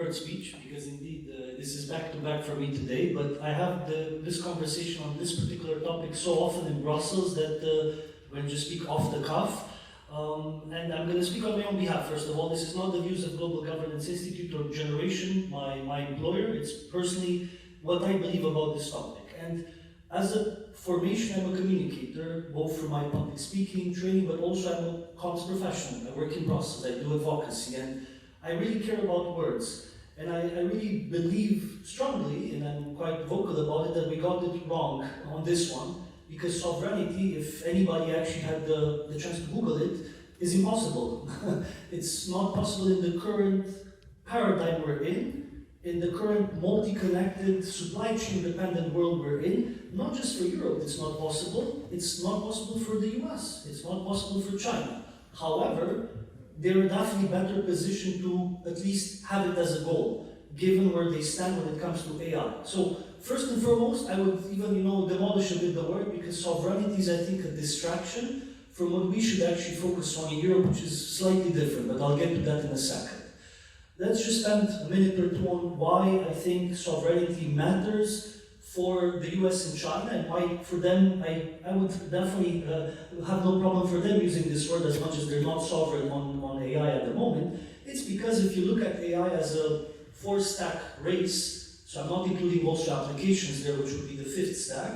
prepared speech because indeed this is back-to-back for me today, but I have this conversation on this particular topic so often in Brussels that I'm going to speak off the cuff. And I'm going to speak on my own behalf. First of all, this is not the views of Global Governance Institute or Generation, my employer. It's personally what I believe about this topic. And as a formation, I'm a communicator, both for my public speaking training, but also I'm a comms professional. I work in Brussels, I do advocacy, and I really care about words. And I really believe strongly, and I'm quite vocal about it, that we got it wrong on this one, because sovereignty, if anybody actually had the chance to Google it, is impossible. It's not possible in the current paradigm we're in the current multi-connected, supply chain dependent world we're in. Not just for Europe, it's not possible. It's not possible for the US. It's not possible for China. However, they're definitely better positioned to at least have it as a goal, given where they stand when it comes to AI. So first and foremost, I would even demolish a bit the word, because sovereignty is, I think, a distraction from what we should actually focus on in Europe, which is slightly different, but I'll get to that in a second. Let's just spend a minute or two on why I think sovereignty matters for the US and China, and why for them, I would definitely have no problem for them using this word as much as they're not sovereign on AI at the moment. It's because if you look at AI as a 4-stack race, so I'm not including also applications there, which would be the 5th stack,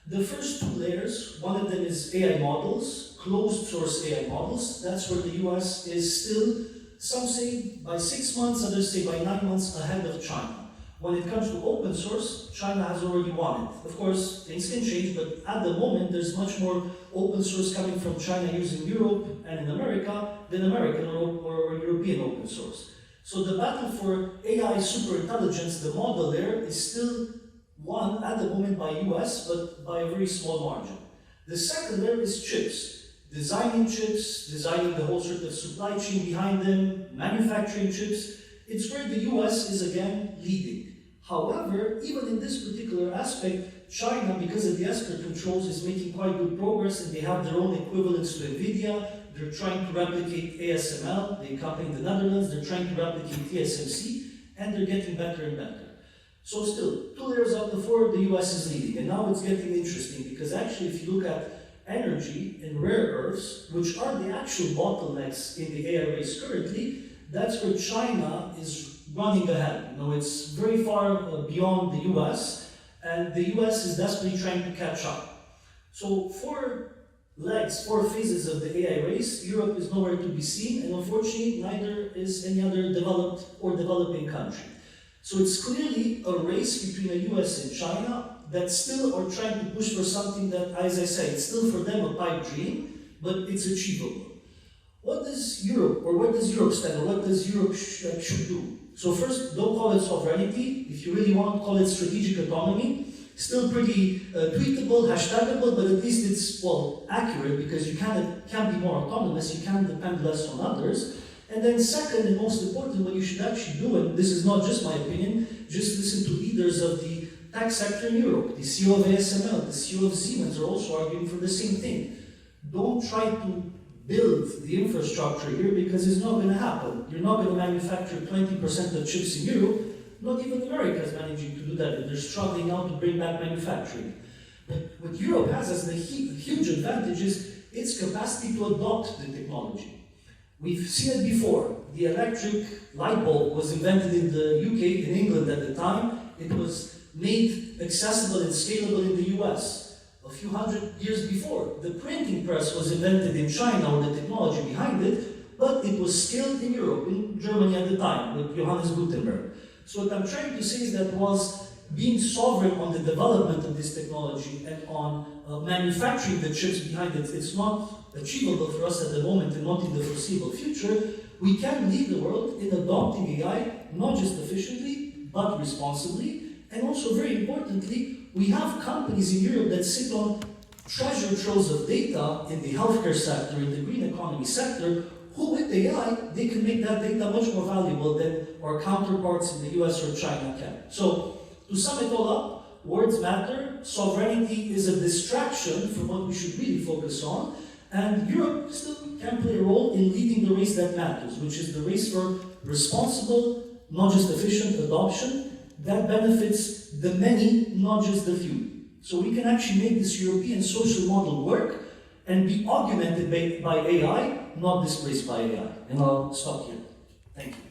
the first 2 layers, one of them is AI models, closed source AI models. That's where the US is still, some say by 6 months, others say by 9 months ahead of China. When it comes to open source, China has already won it. Of course, things can change, but at the moment, there's much more open source coming from China using Europe and in America than American or European open source. So the battle for AI superintelligence, the model there, is still won at the moment by US, but by a very small margin. The second layer is chips. Designing chips, designing the whole sort of supply chain behind them, manufacturing chips. It's where the US is again leading. However, even in this particular aspect, China, because of the export controls, is making quite good progress, and they have their own equivalents to NVIDIA. They're trying to replicate ASML, the company in the Netherlands. They're trying to replicate TSMC, and they're getting better and better. So still, 2 layers up before, the US is leading. And now it's getting interesting, because actually if you look at energy and rare earths, which are the actual bottlenecks in the AI race currently, that's where China is running ahead. It's very far beyond the US, and the US is desperately trying to catch up. So 4 phases of the AI race, Europe is nowhere to be seen, and unfortunately neither is any other developed or developing country. So it's clearly a race between the US and China that still are trying to push for something that, as I say, it's still for them a pipe dream, but it's achievable. What does Europe stand, or what does Europe should do? So first, don't call it sovereignty. If you really want, call it strategic autonomy. Still pretty tweetable, hashtagable, but at least it's, accurate, because you can be more autonomous, you can depend less on others. And then second, and most important, what you should actually do, and this is not just my opinion, just listen to leaders of the tech sector in Europe. The CEO of ASML, the CEO of Siemens are also arguing for the same thing. Don't try to build the infrastructure here, because it's not going to happen. You're not going to manufacture 20% of chips in Europe. Not even America is managing to do that, and they're struggling now to bring back manufacturing. But what Europe has as the huge advantage is its capacity to adopt the technology. We've seen it before. The electric light bulb was invented in the UK, in England at the time. It was made accessible and scalable in the US. A few hundred years before. The printing press was invented in China, or the technology behind it, but it was scaled in Europe, in Germany at the time, with Johannes Gutenberg. So what I'm trying to say is that was being sovereign on the development of this technology and on manufacturing the chips behind it, it's not achievable for us at the moment and not in the foreseeable future. We can lead the world in adopting AI, not just efficiently, but responsibly. And also, very importantly, we have companies in Europe that sit on treasure troves of data in the healthcare sector, in the green economy sector, who with AI, they can make that data much more valuable than our counterparts in the US or China can. So, to sum it all up, words matter, sovereignty is a distraction from what we should really focus on, and Europe still can play a role in leading the race that matters, which is the race for responsible not just efficient adoption, that benefits the many, not just the few. So we can actually make this European social model work and be augmented by AI, not displaced by AI. And I'll stop here. Thank you.